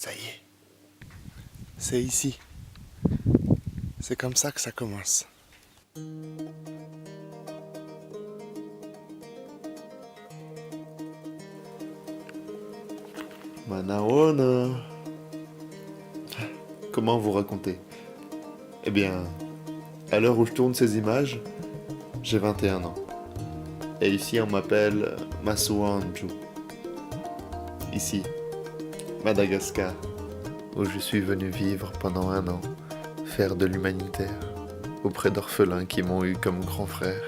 Ça y est, c'est ici. C'est comme ça que ça commence. Manaona. Comment vous raconter? Eh bien, à l'heure où je tourne ces images, j'ai 21 ans. Et ici, on m'appelle Masuo Anju. Ici, Madagascar, où je suis venu vivre pendant 1 an, faire de l'humanitaire, auprès d'orphelins qui m'ont eu comme grand frère.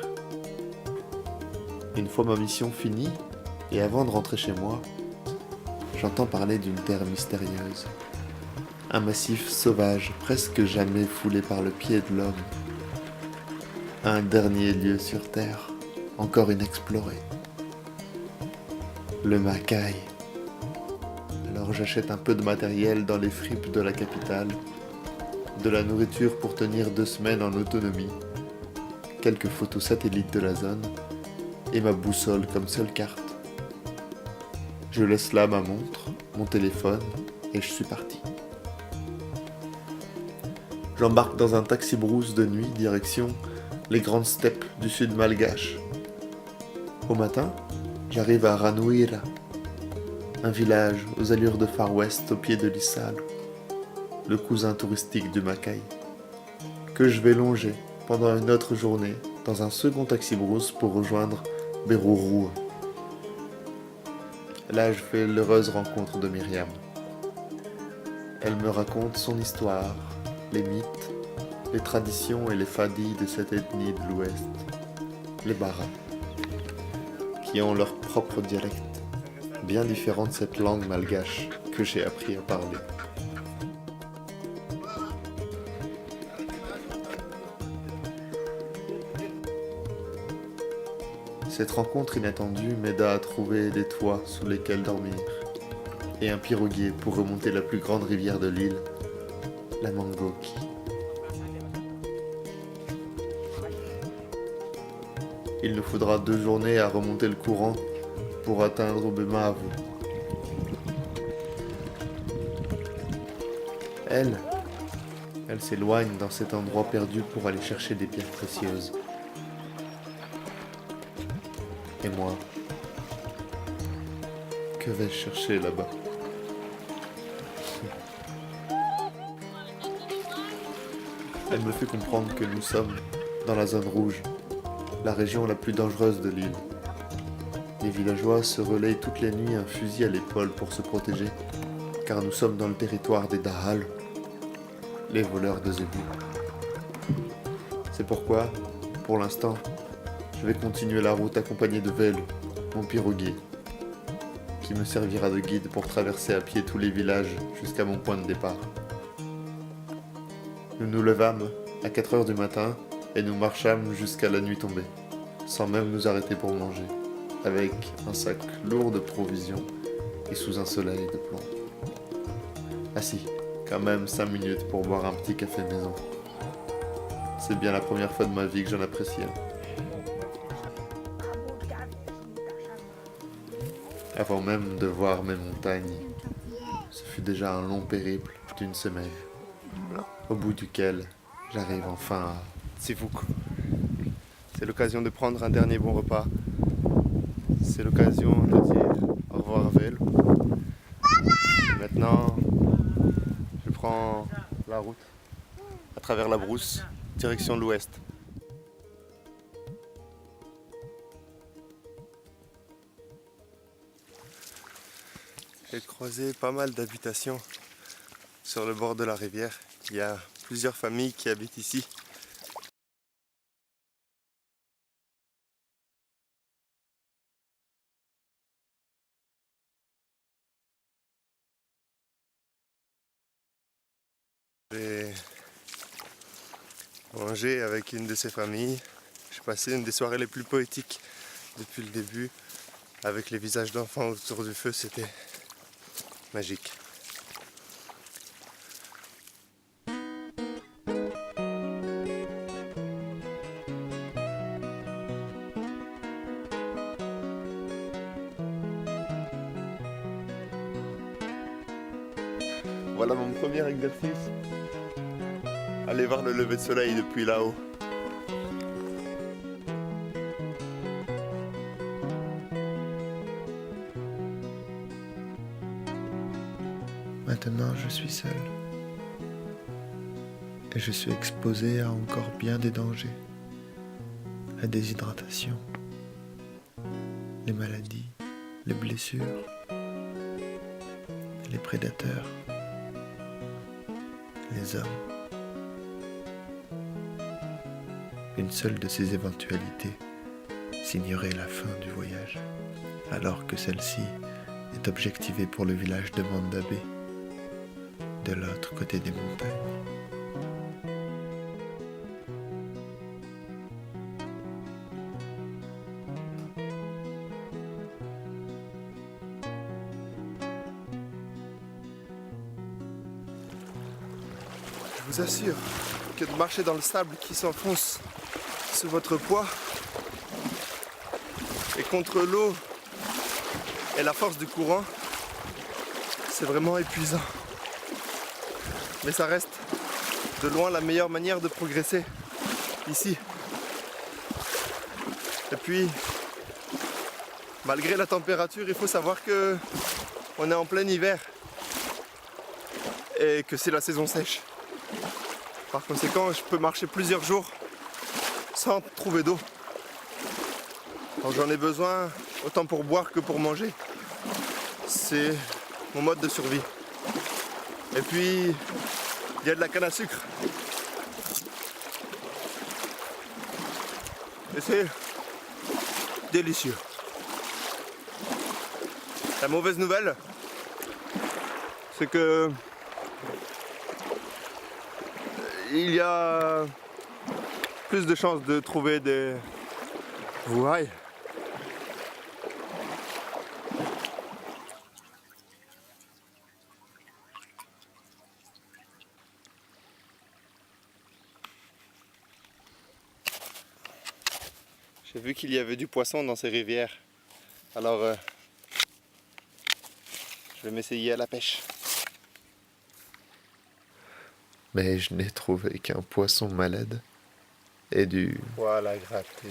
Une fois ma mission finie, et avant de rentrer chez moi, j'entends parler d'une terre mystérieuse. Un massif sauvage, presque jamais foulé par le pied de l'homme. Un dernier lieu sur Terre, encore inexploré. Le Makai. Alors j'achète un peu de matériel dans les fripes de la capitale, de la nourriture pour tenir 2 semaines en autonomie, quelques photos satellites de la zone, et ma boussole comme seule carte. Je laisse là ma montre, mon téléphone, et je suis parti. J'embarque dans un taxi-brousse de nuit, direction les grandes steppes du sud malgache. Au matin, j'arrive à Ranuira, un village aux allures de Far West au pied de l'Issalo, le cousin touristique du Makai, que je vais longer pendant une autre journée dans un second taxi-brousse pour rejoindre Beruru. Là, je fais l'heureuse rencontre de Myriam. Elle me raconte son histoire, les mythes, les traditions et les fadis de cette ethnie de l'Ouest, les Baras, qui ont leur propre dialecte, bien différent de cette langue malgache que j'ai appris à parler. Cette rencontre inattendue m'aida à trouver des toits sous lesquels dormir et un piroguier pour remonter la plus grande rivière de l'île, la Mangoki. Il nous faudra 2 journées à remonter le courant pour atteindre Bemavu. Elle s'éloigne dans cet endroit perdu pour aller chercher des pierres précieuses. Et moi, que vais-je chercher là-bas? Elle me fait comprendre que nous sommes dans la zone rouge, la région la plus dangereuse de l'île. Les villageois se relayent toutes les nuits un fusil à l'épaule pour se protéger, car nous sommes dans le territoire des Dahal, les voleurs de zébus. C'est pourquoi, pour l'instant, je vais continuer la route accompagné de Velu, mon piroguier, qui me servira de guide pour traverser à pied tous les villages jusqu'à mon point de départ. Nous nous levâmes à 4 heures du matin et nous marchâmes jusqu'à la nuit tombée, sans même nous arrêter pour manger, avec un sac lourd de provisions et sous un soleil de plomb. Ah si, quand même 5 minutes pour boire un petit café maison. C'est bien la première fois de ma vie que j'en apprécie un. Avant même de voir mes montagnes, ce fut déjà un long périple d'1 semaine, au bout duquel j'arrive enfin à Sivuk. C'est l'occasion de prendre un dernier bon repas. C'est l'occasion de dire au revoir à Velu. Maintenant, je prends la route à travers la brousse, direction l'ouest. J'ai croisé pas mal d'habitations sur le bord de la rivière. Il y a plusieurs familles qui habitent ici. J'ai mangé avec une de ces familles. J'ai passé une des soirées les plus poétiques depuis le début. Avec les visages d'enfants autour du feu, c'était magique. Voilà mon premier exercice. Allez voir le lever de soleil depuis là-haut. Maintenant, je suis seul. Et je suis exposé à encore bien des dangers. La déshydratation, les maladies, les blessures, les prédateurs, les hommes. Une seule de ces éventualités signerait la fin du voyage, alors que celle-ci est objectivée pour le village de Mandabé, de l'autre côté des montagnes. Je vous assure que de marcher dans le sable qui s'enfonce sous votre poids et contre l'eau et la force du courant, c'est vraiment épuisant. Mais ça reste de loin la meilleure manière de progresser ici. Et puis, malgré la température, il faut savoir que on est en plein hiver et que c'est la saison sèche. Par conséquent, je peux marcher plusieurs jours sans trouver d'eau. Donc j'en ai besoin autant pour boire que pour manger. C'est mon mode de survie. Et puis, il y a de la canne à sucre. Et c'est délicieux. La mauvaise nouvelle, c'est que il y a plus de chances de trouver des vouailles. J'ai vu qu'il y avait du poisson dans ces rivières, alors je vais m'essayer à la pêche. Mais je n'ai trouvé qu'un poisson malade et du poil à gratter.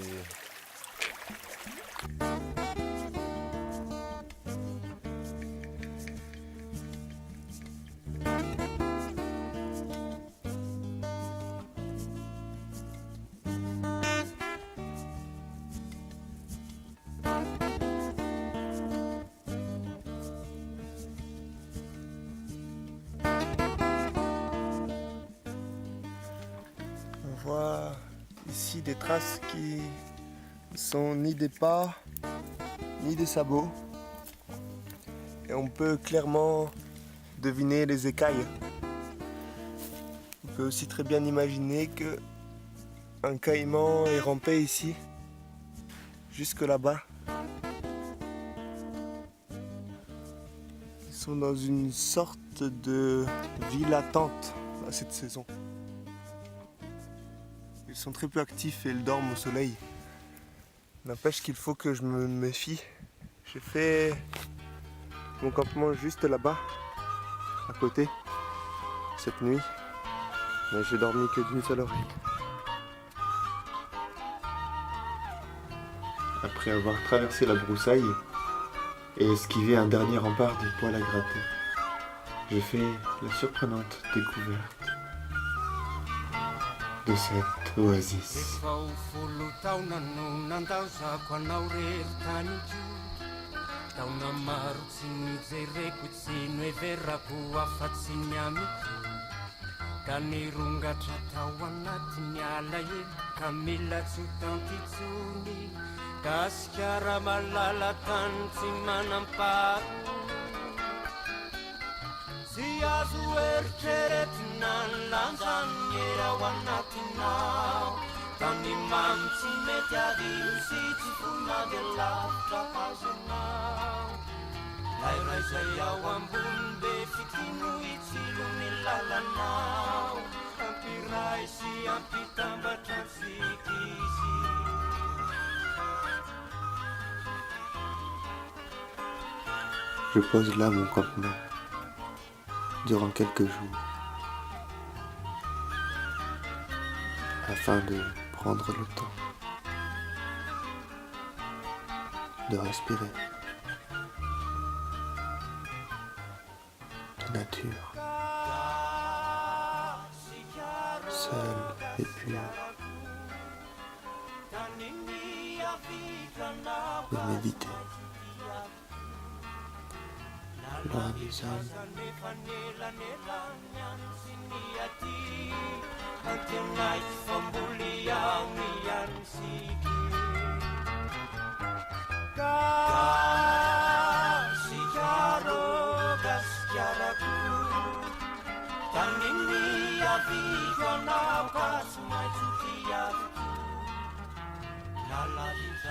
On voit ici des traces qui ne sont ni des pas, ni des sabots. Et on peut clairement deviner les écailles. On peut aussi très bien imaginer que un caïman est rampé ici, jusque là-bas. Ils sont dans une sorte de vie latente à cette saison. Ils sont très peu actifs et ils dorment au soleil. N'empêche qu'il faut que je me méfie. J'ai fait mon campement juste là-bas, à côté, cette nuit. Mais j'ai dormi que d'une seule oreille. Après avoir traversé la broussaille et esquivé un dernier rempart du poil à gratter, j'ai fait la surprenante découverte de cette oasis. Taona maro tsy nijereko tsy noeverako afa-tsy miamiko ka nirongatra tao anatiny alahelo ka mila tsy ho tampitsony gasikara malala tany tsy manamparo tsy azo eritreretina ny lanjany ao anatinao tany mamy tsy mety adino sy tsy vonavy lavitra hazonao lairay zay ao ambony be fitino itsilo ny lalanao ampiray sy ampitambatra antsika izy Je pose là mon campement durant quelques jours afin de prendre le temps de respirer la nature, seule et pure, de méditer l'horizon.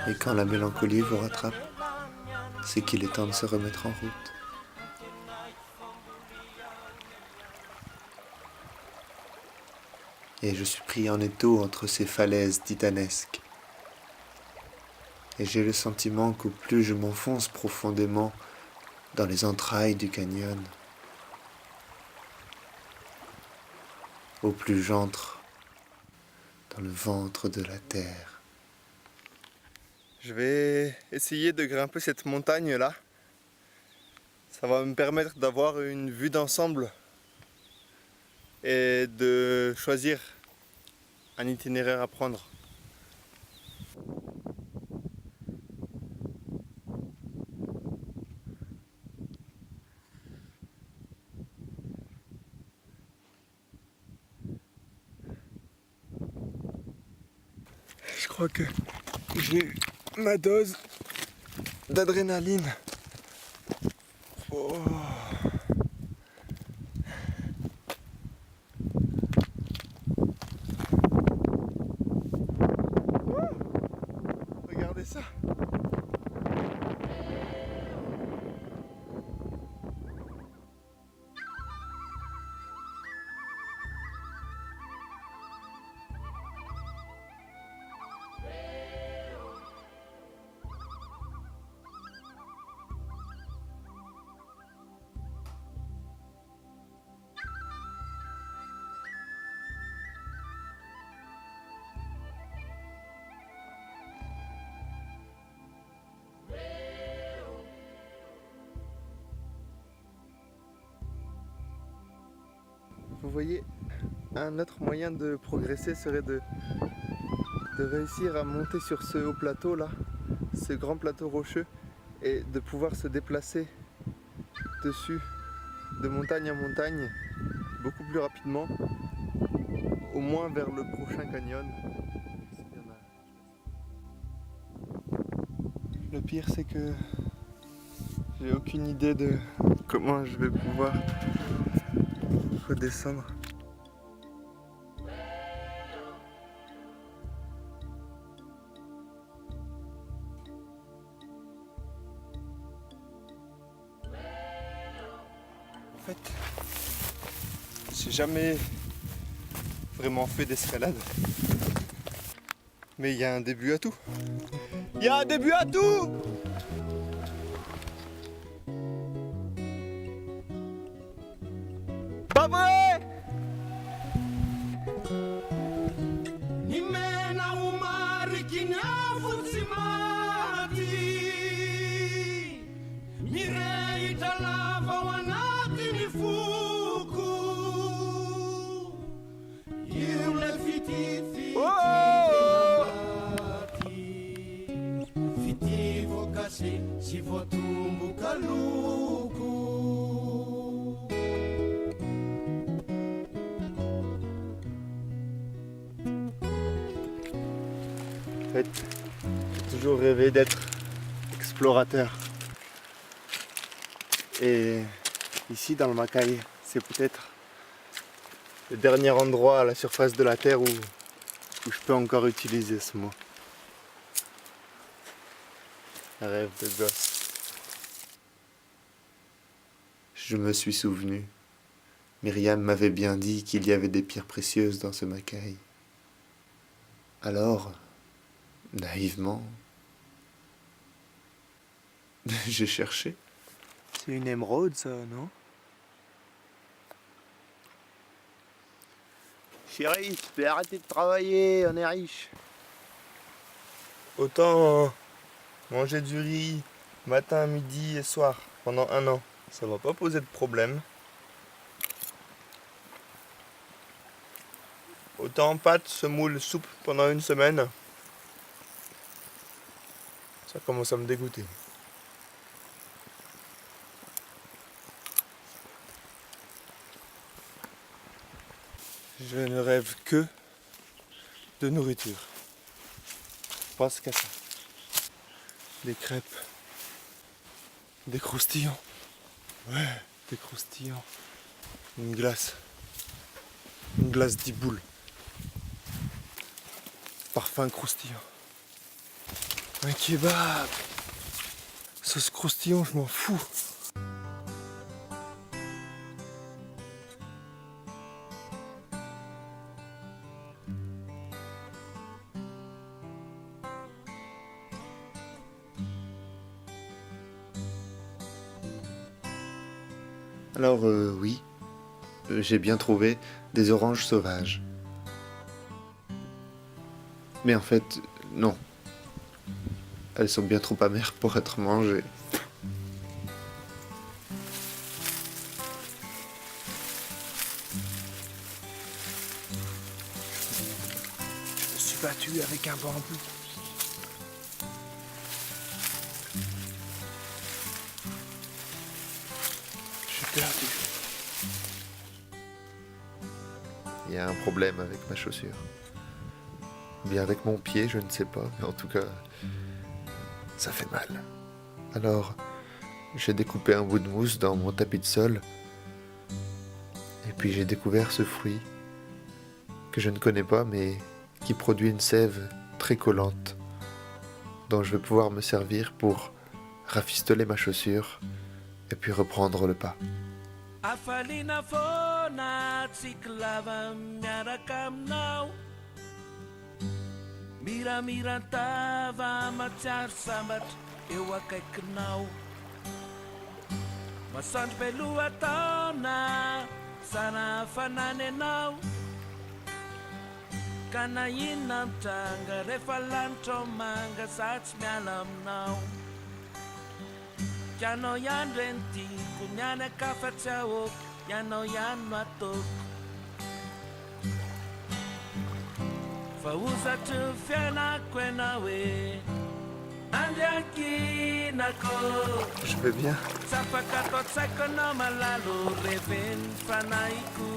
Et quand la mélancolie vous rattrape, c'est qu'il est temps de se remettre en route. Et je suis pris en étau entre ces falaises titanesques. Et j'ai le sentiment qu'au plus je m'enfonce profondément dans les entrailles du canyon, au plus j'entre dans le ventre de la terre. Je vais essayer de grimper cette montagne là. Ça va me permettre d'avoir une vue d'ensemble et de choisir un itinéraire à prendre. Je crois que j'ai eu ma dose d'adrénaline. Oh. Regardez ça. Vous voyez, un autre moyen de progresser serait de réussir à monter sur ce haut plateau là, ce grand plateau rocheux, et de pouvoir se déplacer dessus de montagne à montagne beaucoup plus rapidement, au moins vers le prochain canyon. Le pire, c'est que j'ai aucune idée de comment je vais pouvoir redescendre. En fait, j'ai jamais vraiment fait d'escalade. Mais il y a un début à tout. Il y a un début à tout! Pas vrai! Si votumbuka luku En fait, j'ai toujours rêvé d'être explorateur. Et ici dans le Macaï, c'est peut-être le dernier endroit à la surface de la Terre où je peux encore utiliser ce mot. Un rêve de gosse. Je me suis souvenu. Myriam m'avait bien dit qu'il y avait des pierres précieuses dans ce Macaï. Alors, naïvement, j'ai cherché. C'est une émeraude ça, non? Chérie, tu peux arrêter de travailler, on est riche. Autant manger du riz matin, midi et soir pendant 1 an, ça va pas poser de problème. Autant pâtes, semoule, soupe pendant 1 semaine, ça commence à me dégoûter. Je ne rêve que de nourriture. Pas qu'à ça. Des crêpes. Des croustillants. Ouais, des croustillants. Une glace. Une glace d'Iboule. Parfum croustillant. Un kebab. Sauce croustillant, je m'en fous. Alors oui, j'ai bien trouvé des oranges sauvages. Mais en fait, non. Elles sont bien trop amères pour être mangées. Je me suis battu avec un bambou. Je suis perdu. Il y a un problème avec ma chaussure. Ou bien avec mon pied, je ne sais pas, mais en tout cas, ça fait mal. Alors, j'ai découpé un bout de mousse dans mon tapis de sol, et puis j'ai découvert ce fruit, que je ne connais pas, mais qui produit une sève très collante, dont je vais pouvoir me servir pour rafistoler ma chaussure, et puis reprendre le pas. Afalina fona tsiklava miaraka aminao Miramirantava matsiaro sambatra eo akaikinao Masoandro be lohataona sana hafanany anao Ka na inona mitranga rehefa lanitra manga za tsy miala aminao Ianao ihany reny tiako mianaka fa tsy ahoko Ianao ihany no ataoko Fa hozatry fiainako ianao hoe Andiankinako Je vais bien. Tsy afaka atao tsaiko anao malalo reveny fanaiko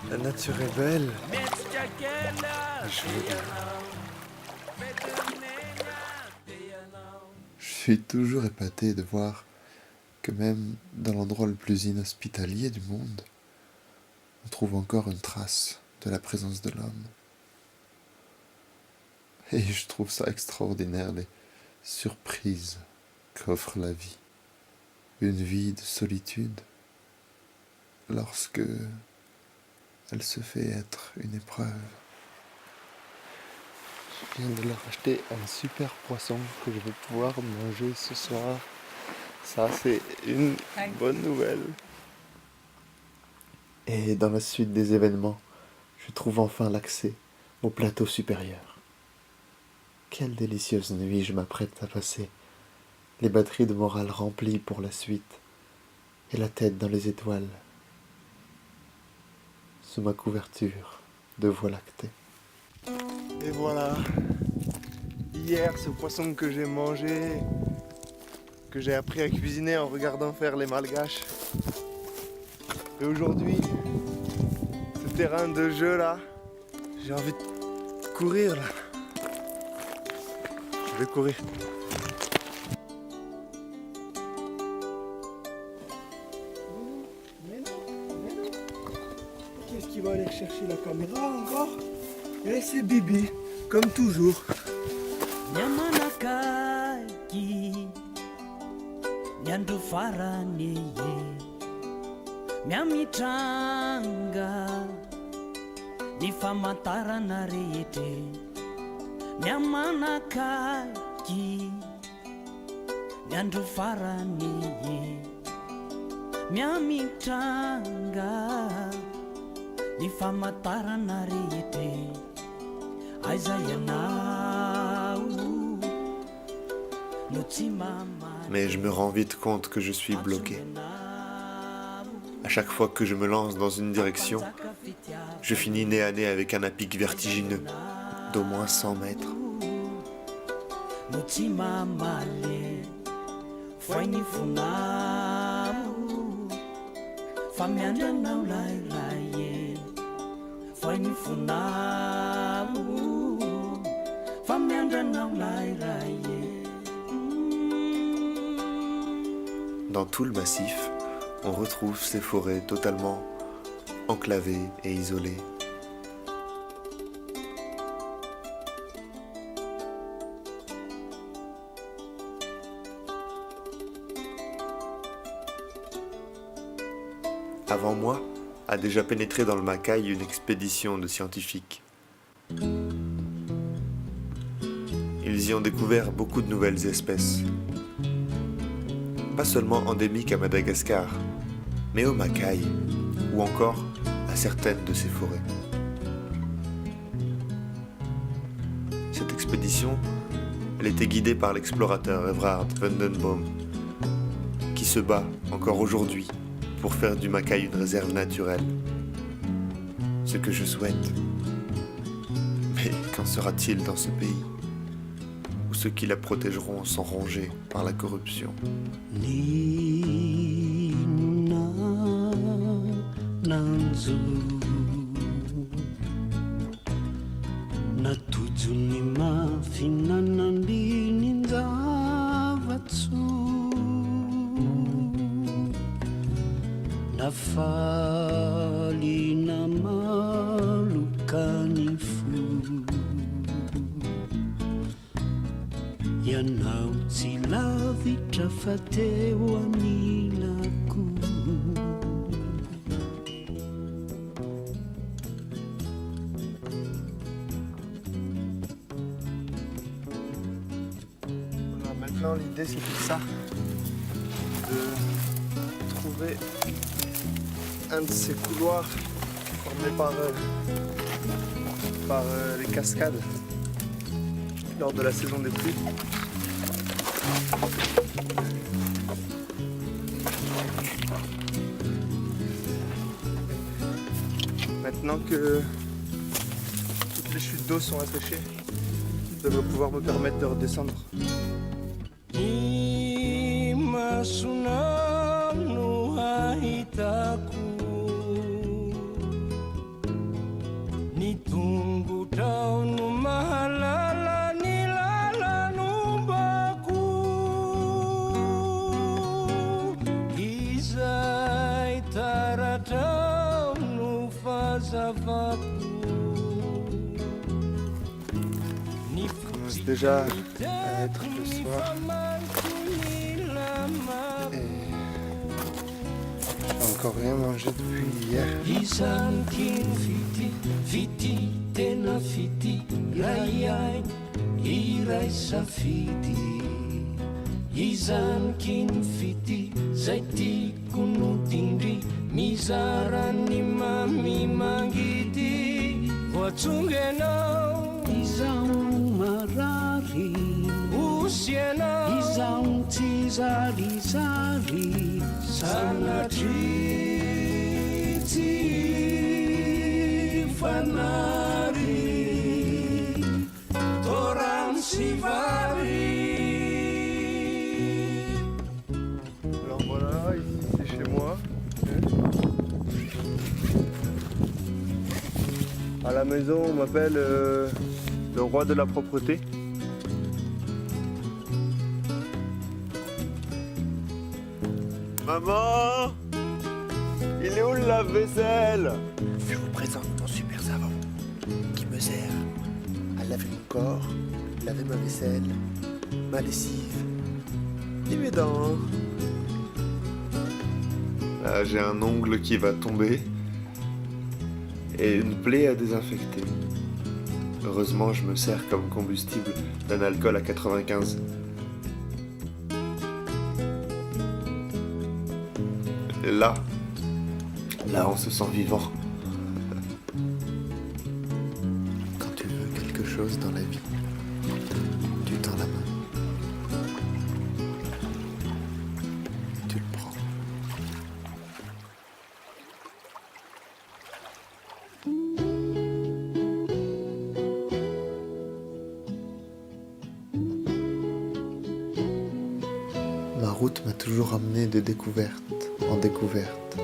La nature est belle. Metsika kely Je dia vais bien. ianao Vetinena dia ianao Je suis toujours épaté de voir que même dans l'endroit le plus inhospitalier du monde, on trouve encore une trace de la présence de l'homme. Et je trouve ça extraordinaire, les surprises qu'offre la vie. Une vie de solitude, lorsque elle se fait être une épreuve. Je viens de leur acheter un super poisson que je vais pouvoir manger ce soir. Ça, c'est une bonne nouvelle. Et dans la suite des événements, je trouve enfin l'accès au plateau supérieur. Quelle délicieuse nuit je m'apprête à passer, les batteries de morale remplies pour la suite, et la tête dans les étoiles, sous ma couverture de voie lactée. Et voilà. Hier, ce poisson que j'ai mangé, que j'ai appris à cuisiner en regardant faire les malgaches. Et aujourd'hui, ce terrain de jeu là, j'ai envie de courir là. Je vais courir. Mais non. Qu'est-ce qui va aller chercher la caméra encore? Et c'est Bibi, comme toujours. Nyamanakaki Nyandu farani Nyamitranga Nifamatara rete Nyamanakaki Nyandu farani Nyamitranga ny famantarana rehetre aiza ianao no tsy mamaly Mais je me rends vite compte que je suis bloqué. À chaque fois que je me lance dans une direction, je finis nez à nez avec un à-pic vertigineux d'au moins 100 mètres. no tsy mamaly foai ny fonao fa miandranao lailay e foai ny fonao fa miandranao lailay e. Dans tout le massif, on retrouve ces forêts totalement enclavées et isolées. Avant moi, a déjà pénétré dans le Macaï une expédition de scientifiques. Ils y ont découvert beaucoup de nouvelles espèces. Pas seulement endémiques à Madagascar, mais au Macaï, ou encore à certaines de ces forêts. Cette expédition, elle était guidée par l'explorateur Everard Vandenboom, qui se bat encore aujourd'hui pour faire du Macaï une réserve naturelle. Ce que je souhaite. Mais qu'en sera-t-il dans ce pays, où ceux qui la protégeront sont rongés par la corruption? Nina nanzo natujuni mafinanandi ninzavatsu nafali namalukani fu ianao tsy lavitra fa teo anilako. Voilà, maintenant l'idée c'était ça, de trouver un de ces couloirs formés par les cascades lors de la saison des pluies. Maintenant que toutes les chutes d'eau sont asséchées, ça devrait pouvoir me permettre de redescendre. Il commence déjà à être le soir et j'ai encore rien mangé depuis hier. Mizarani mami mangiti Watsungeno Izao marari Usieno izao tizarizary Sanatriti fanari Toram sivari. Alors voilà, ici c'est chez moi. À la maison, on m'appelle le roi de la propreté. Maman, il est où le lave-vaisselle? Je vous présente mon super savon qui me sert à laver mon corps, laver ma vaisselle, ma lessive et mes dents. Là, j'ai un ongle qui va tomber et une plaie à désinfecter. Heureusement, je me sers comme combustible d'un alcool à 95. Et là, on se sent vivant. chose dans la vie, tu tends la main. Tu le prends. Ma route m'a toujours amené de découverte en découverte.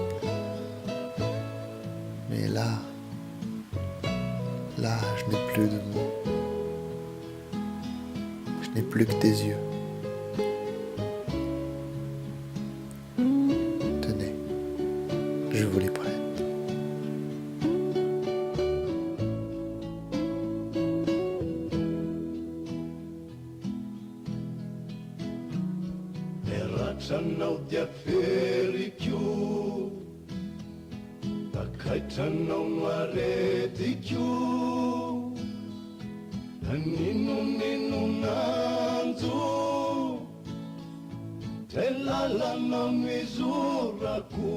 Mais là, je n'ai plus de mots. Je n'ai plus que tes yeux. Tenez, je vous les prête. Tranao dia ferikyo Takaitanao noaretikyo Naninonino nanjo Telalana mizorako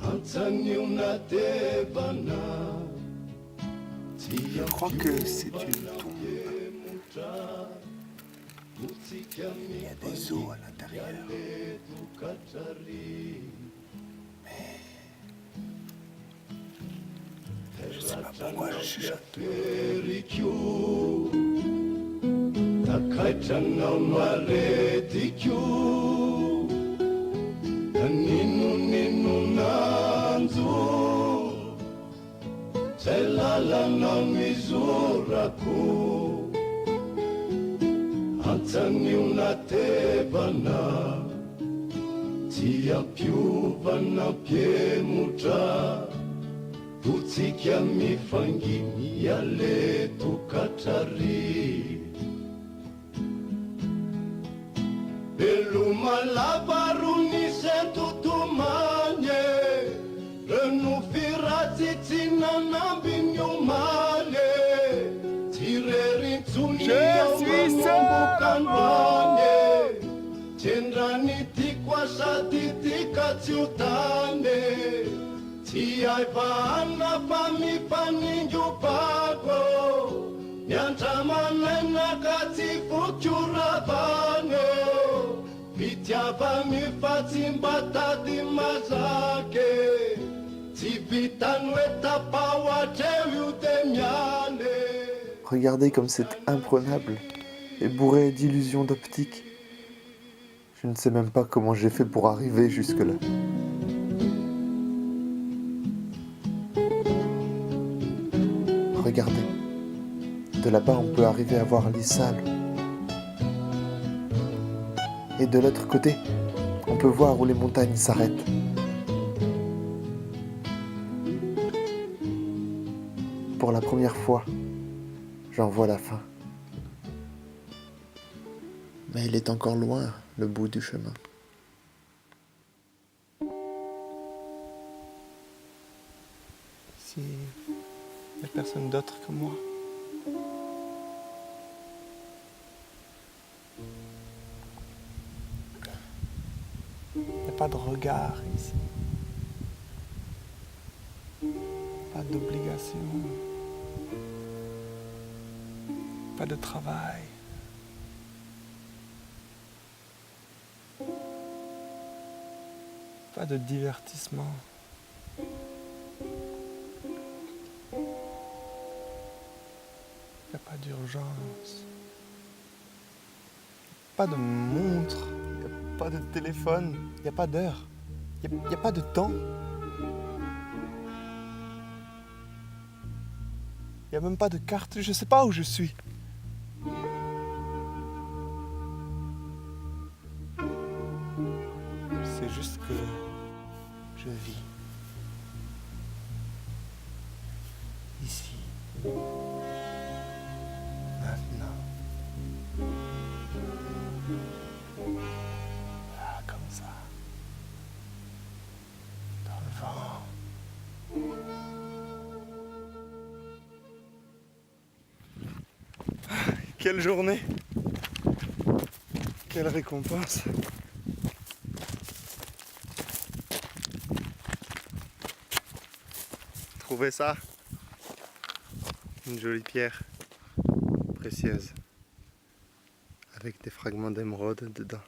Antsanio natevana Je crois que c'est une tombe. Il y a des os à l'intérieur. Mais je sais pas pourquoi je chuchote. Antsanio natevana Tia piovana piemotra Totsika mifanginy aleto katrary Beloma lavarony sentotomanye Reno firatsitsinanamby miomale Tirerintsony ambokandroanye Tsendrany tiko sady tika tsy ho tane Tsy aivana fa mifaningopako Miandramanaina ka tsy vokoravano Fitiava mifatsimba tady mazake Tsy vitany hoe tapahoatreo io de miale Regardez comme c'est imprenable et bourré d'illusions d'optique. Je ne sais même pas comment j'ai fait pour arriver jusque-là. Regardez, de là-bas on peut arriver à voir les salles. Et de l'autre côté, on peut voir où les montagnes s'arrêtent. Pour la première fois, j'en vois la fin. Mais il est encore loin, le bout du chemin. Si il n'y a personne d'autre que moi. Il n'y a pas de regard ici. Pas d'obligation. Pas de travail. Pas de divertissement. Il n'y a pas d'urgence. Pas de montre. Il n'y a pas de téléphone. Il n'y a pas d'heure. Il n'y a pas de temps. Il n'y a même pas de carte. Je ne sais pas où je suis. C'est juste que je vis ici, maintenant, là, comme ça, dans le vent. Quelle journée! Quelle récompense! Trouvez ça? une jolie pierre précieuse avec des fragments d'émeraude dedans.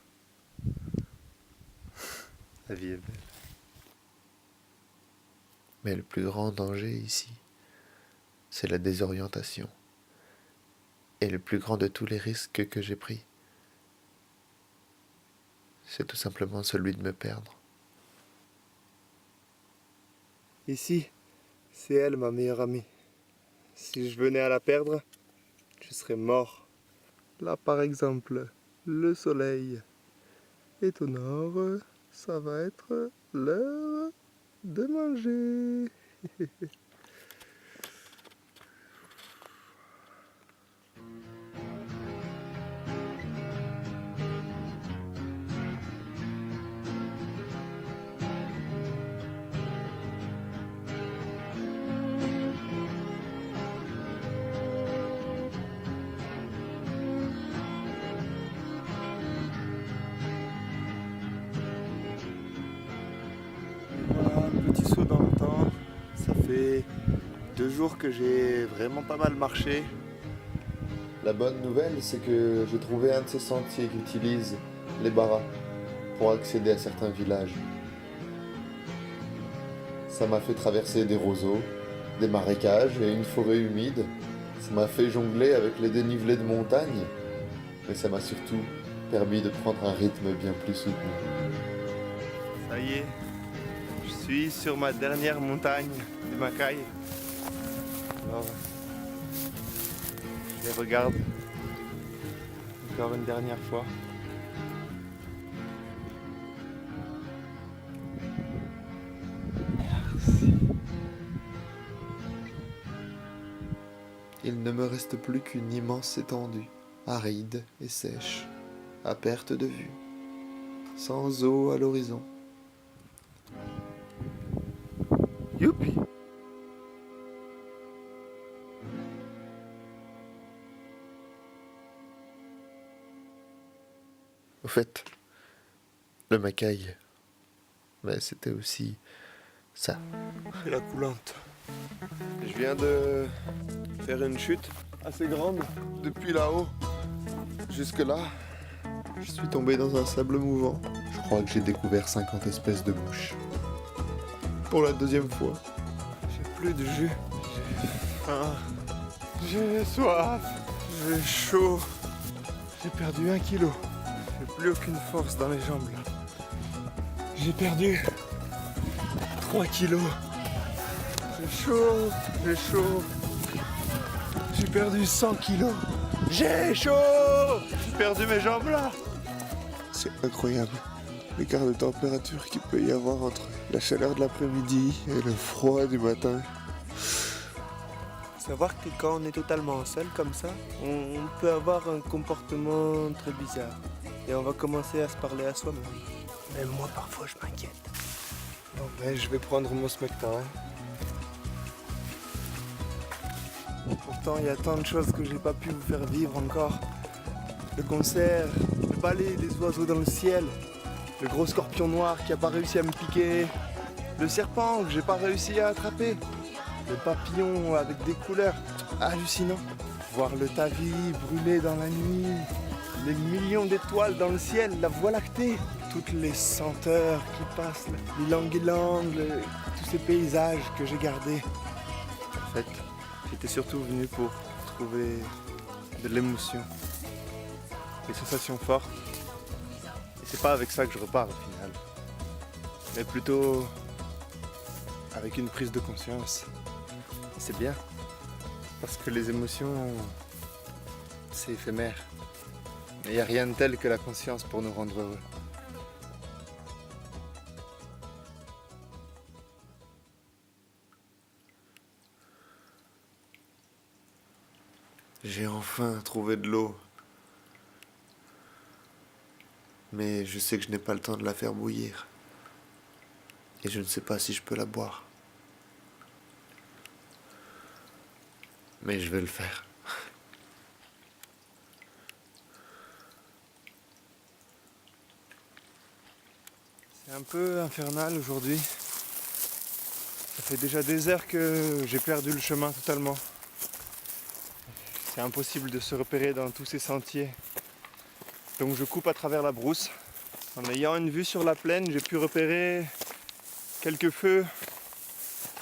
La vie est belle. Mais le plus grand danger ici, c'est la désorientation. Et le plus grand de tous les risques que j'ai pris, c'est tout simplement celui de me perdre. Ici, c'est elle ma meilleure amie. Si je venais à la perdre, je serais mort. Là par exemple, le soleil est au nord, ça va être l'heure de manger. Voilà, un petit saut dans le temps. Ça fait 2 jours que j'ai vraiment pas mal marché. La bonne nouvelle, c'est que j'ai trouvé un de ces sentiers qu'utilisent les Baras pour accéder à certains villages. Ça m'a fait traverser des roseaux, des marécages et une forêt humide. Ça m'a fait jongler avec les dénivelés de montagne, mais ça m'a surtout permis de prendre un rythme bien plus soutenu. Ça y est, je suis sur ma dernière montagne du Macaï. Alors, je les regarde encore une dernière fois. Merci. Il ne me reste plus qu'une immense étendue, aride et sèche, à perte de vue, sans eau à l'horizon. Youpi! Au fait, le Macaï, mais c'était aussi ça. C'est la coulante. Je viens de faire une chute assez grande depuis là-haut. Jusque-là, je suis tombé dans un sable mouvant. Je crois que j'ai découvert 50 espèces de mouches. Pour la 2e fois. J'ai plus de jus. J'ai faim. J'ai soif. J'ai chaud. J'ai perdu 1 kilo. J'ai plus aucune force dans les jambes là. J'ai perdu 3 kilos. J'ai chaud. J'ai chaud. J'ai perdu 100 kilos. J'ai chaud. J'ai perdu mes jambes là. C'est incroyable, l'écart de température qu'il peut y avoir entre la chaleur de l'après-midi et le froid du matin. Savoir que quand on est totalement seul comme ça, on peut avoir un comportement très bizarre. Et on va commencer à se parler à soi-même. Même moi parfois je m'inquiète. Bon ben je vais prendre mon smectin. Pourtant il y a tant de choses que j'ai pas pu vous faire vivre encore. Le concert, le ballet des oiseaux dans le ciel, le gros scorpion noir qui a pas réussi à me piquer, le serpent que j'ai pas réussi à attraper, le papillon avec des couleurs hallucinantes, voir le Tavi brûler dans la nuit, les millions d'étoiles dans le ciel, la Voie lactée, toutes les senteurs qui passent, l'ylang-ylang, tous ces paysages que j'ai gardés. En fait, j'étais surtout venu pour trouver de l'émotion, des sensations fortes. Et c'est pas avec ça que je repars au final, mais plutôt avec une prise de conscience. Et c'est bien, parce que les émotions, c'est éphémère. Il n'y a rien de tel que la conscience pour nous rendre heureux. J'ai enfin trouvé de l'eau. Mais je sais que je n'ai pas le temps de la faire bouillir. Et je ne sais pas si je peux la boire. Mais je vais le faire. C'est un peu infernal aujourd'hui. Ça fait déjà des heures que j'ai perdu le chemin totalement. C'est impossible de se repérer dans tous ces sentiers. Donc je coupe à travers la brousse. En ayant une vue sur la plaine, j'ai pu repérer quelques feux,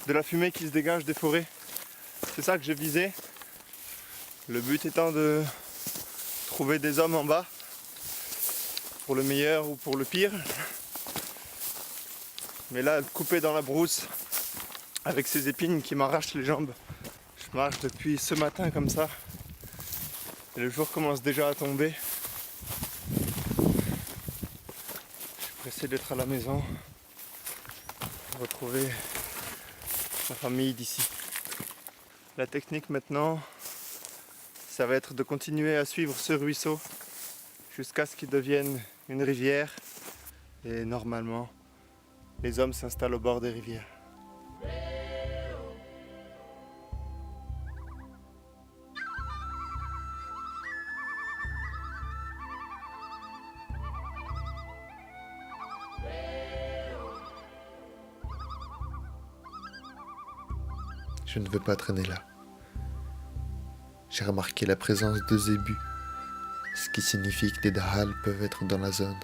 de la fumée qui se dégage des forêts. C'est ça que j'ai visé. Le but étant de trouver des hommes en bas, pour le meilleur ou pour le pire. Mais là, coupé dans la brousse, avec ces épines qui m'arrachent les jambes, je marche depuis ce matin comme ça. Et le jour commence déjà à tomber. Je suis pressé d'être à la maison, de retrouver ma famille d'ici. La technique maintenant, ça va être de continuer à suivre ce ruisseau jusqu'à ce qu'il devienne une rivière. Et normalement, les hommes s'installent au bord des rivières. Je ne veux pas traîner là. J'ai remarqué la présence de zébus, ce qui signifie que des dahals peuvent être dans la zone.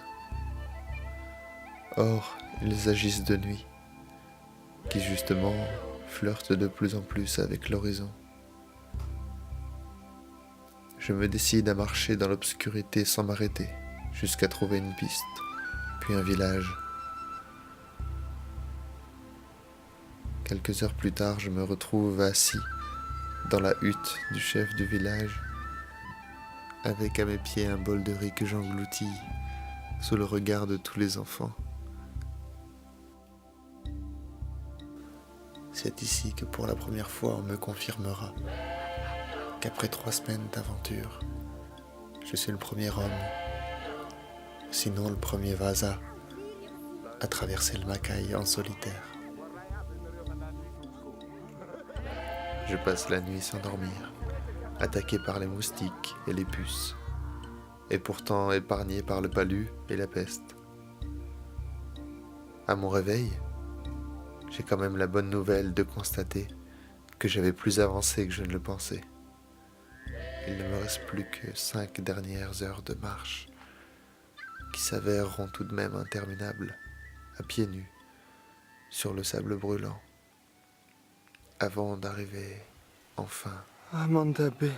Or, ils agissent de nuit, qui justement flirtent de plus en plus avec l'horizon. Je me décide à marcher dans l'obscurité sans m'arrêter, jusqu'à trouver une piste, puis un village. Quelques heures plus tard, je me retrouve assis dans la hutte du chef du village, avec à mes pieds un bol de riz que j'engloutis sous le regard de tous les enfants. C'est ici que pour la première fois on me confirmera qu'après 3 semaines d'aventure, je suis le premier homme, sinon le premier Vasa, à traverser le Macaï en solitaire. Je passe la nuit sans dormir, attaqué par les moustiques et les puces, et pourtant épargné par le palu et la peste. À mon réveil, j'ai quand même la bonne nouvelle de constater que j'avais plus avancé que je ne le pensais. Il ne me reste plus que 5 dernières heures de marche, qui s'avèreront tout de même interminables, à pieds nus, sur le sable brûlant, avant d'arriver enfin à Mandabé.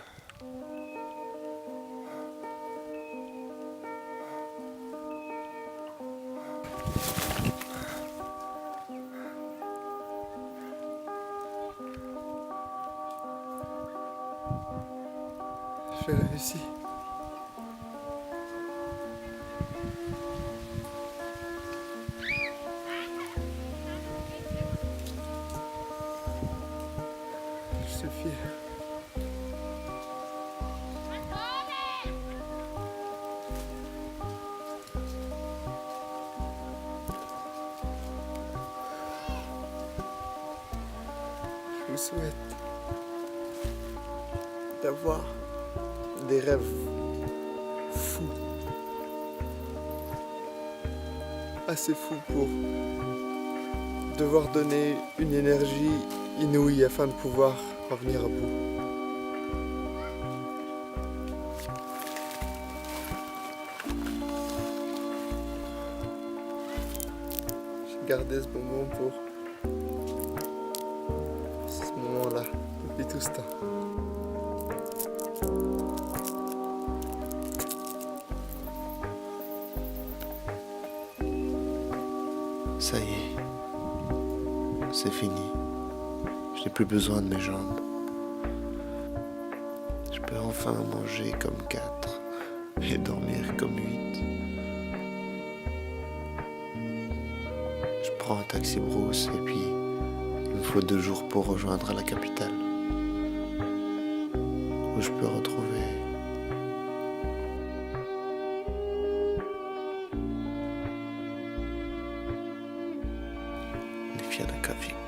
J'ai réussi. Je suis fier. Je vous souhaite d'avoir des rêves fous, assez fous pour devoir donner une énergie inouïe afin de pouvoir en venir à bout. J'ai gardé ce bonbon pour ce moment-là, depuis tout ce temps. Ça y est, c'est fini. Je n'ai plus besoin de mes jambes. Je peux enfin manger comme 4 et dormir comme 8. Je prends un taxi brousse et puis il me faut 2 jours pour rejoindre la capitale, où je peux retrouver les Fianakafiku.